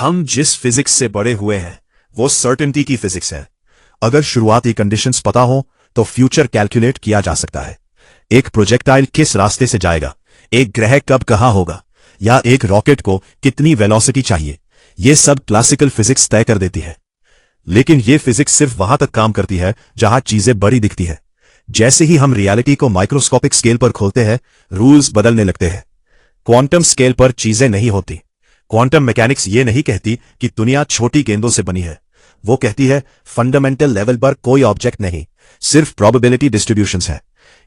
हम जिस फिजिक्स से बड़े हुए हैं वो सर्टेनिटी की फिजिक्स है। अगर शुरुआती कंडीशंस पता हो तो फ्यूचर कैलकुलेट किया जा सकता है। एक प्रोजेक्टाइल किस रास्ते से जाएगा, एक ग्रह कब कहां होगा, या एक रॉकेट को कितनी वेलोसिटी चाहिए, ये सब क्लासिकल फिजिक्स तय कर देती है। लेकिन ये फिजिक्स सिर्फ वहां तक काम करती है जहां चीजें बड़ी दिखती है। जैसे ही हम रियलिटी को माइक्रोस्कोपिक स्केल पर खोलते हैं, रूल्स बदलने लगते हैं। क्वांटम स्केल पर चीजें नहीं होती। क्वांटम मैकेनिक्स ये नहीं कहती कि दुनिया छोटी गेंदों से बनी है। वो कहती है फंडामेंटल लेवल पर कोई ऑब्जेक्ट नहीं, सिर्फ प्रोबेबिलिटी डिस्ट्रीब्यूशंस है।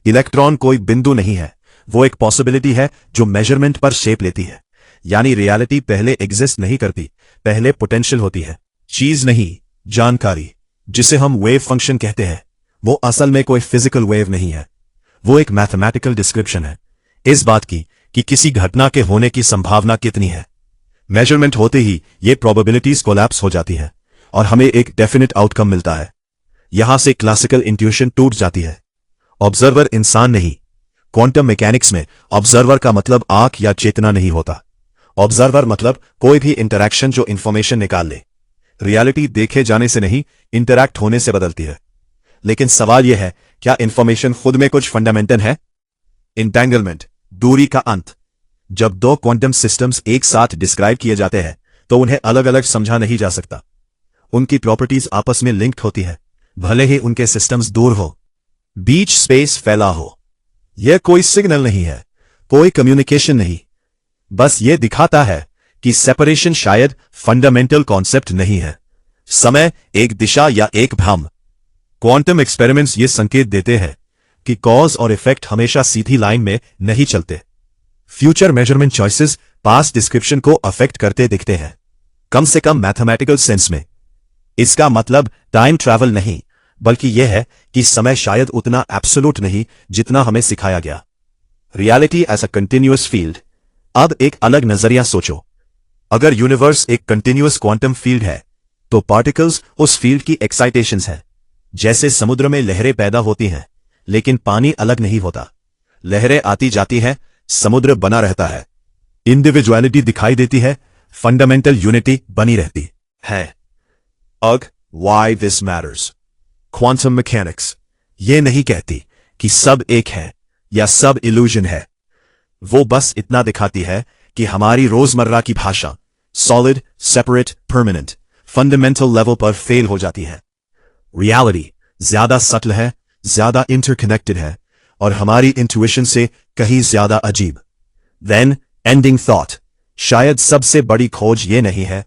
इलेक्ट्रॉन कोई बिंदु नहीं है, वो एक पॉसिबिलिटी है जो मेजरमेंट पर शेप लेती है। यानी रियलिटी पहले एग्जिस्ट नहीं करती, पहले पोटेंशियल होती है। चीज नहीं, जानकारी, जिसे हम वेव फंक्शन कहते हैं, वो असल में कोई फिजिकल वेव नहीं है। वो एक मैथमेटिकल डिस्क्रिप्शन है इस बात की कि किसी घटना के होने की संभावना कितनी है। मेजरमेंट होते ही ये प्रोबेबिलिटीज कोलैप्स हो जाती है और हमें एक डेफिनेट आउटकम मिलता है। यहां से क्लासिकल इंट्यूशन टूट जाती है। ऑब्जर्वर इंसान नहीं। क्वांटम मैकेनिक्स में ऑब्जर्वर का मतलब आंख या चेतना नहीं होता। ऑब्जर्वर मतलब कोई भी इंटरैक्शन जो इंफॉर्मेशन निकाल ले। रियलिटी देखे जाने से नहीं, इंटरैक्ट होने से बदलती है। लेकिन सवाल यह है, क्या इंफॉर्मेशन खुद में कुछ फंडामेंटल है? इंटेंगलमेंट, दूरी का अंत। जब दो क्वांटम सिस्टम्स एक साथ डिस्क्राइब किए जाते हैं तो उन्हें अलग अलग समझा नहीं जा सकता। उनकी प्रॉपर्टीज आपस में लिंक्ड होती है, भले ही उनके सिस्टम्स दूर हो, बीच स्पेस फैला हो। यह कोई सिग्नल नहीं है, कोई कम्युनिकेशन नहीं, बस यह दिखाता है कि सेपरेशन शायद फंडामेंटल कॉन्सेप्ट नहीं है। समय, एक दिशा या एक भ्रम। क्वांटम एक्सपेरिमेंट्स ये संकेत देते हैं कि कॉज और इफेक्ट हमेशा सीधी लाइन में नहीं चलते। Future measurement choices past description को अफेक्ट करते दिखते हैं, कम से कम मैथमेटिकल सेंस में। इसका मतलब टाइम ट्रैवल नहीं, बल्कि यह है कि समय शायद उतना एब्सोल्यूट नहीं जितना हमें सिखाया गया। Reality as a continuous field. अब एक अलग नजरिया सोचो। अगर यूनिवर्स एक कंटिन्यूअस क्वांटम फील्ड है तो पार्टिकल्स उस फील्ड की एक्साइटेशंस हैं। जैसे समुद्र में लहरें पैदा होती हैं, लेकिन पानी अलग नहीं होता। लहरें आती जाती हैं, समुद्र बना रहता है। इंडिविजुअलिटी दिखाई देती है, फंडामेंटल यूनिटी बनी रहती है। अग why this matters. Quantum mechanics ये नहीं कहती कि सब एक है या सब इल्यूजन है। वो बस इतना दिखाती है कि हमारी रोजमर्रा की भाषा solid, separate, permanent, fundamental level पर फेल हो जाती है। रियलिटी ज्यादा सटल है, ज्यादा इंटरकनेक्टेड है और हमारी इंट्यूशन से कहीं ज्यादा अजीब। Then ending thought. शायद सबसे बड़ी खोज ये नहीं है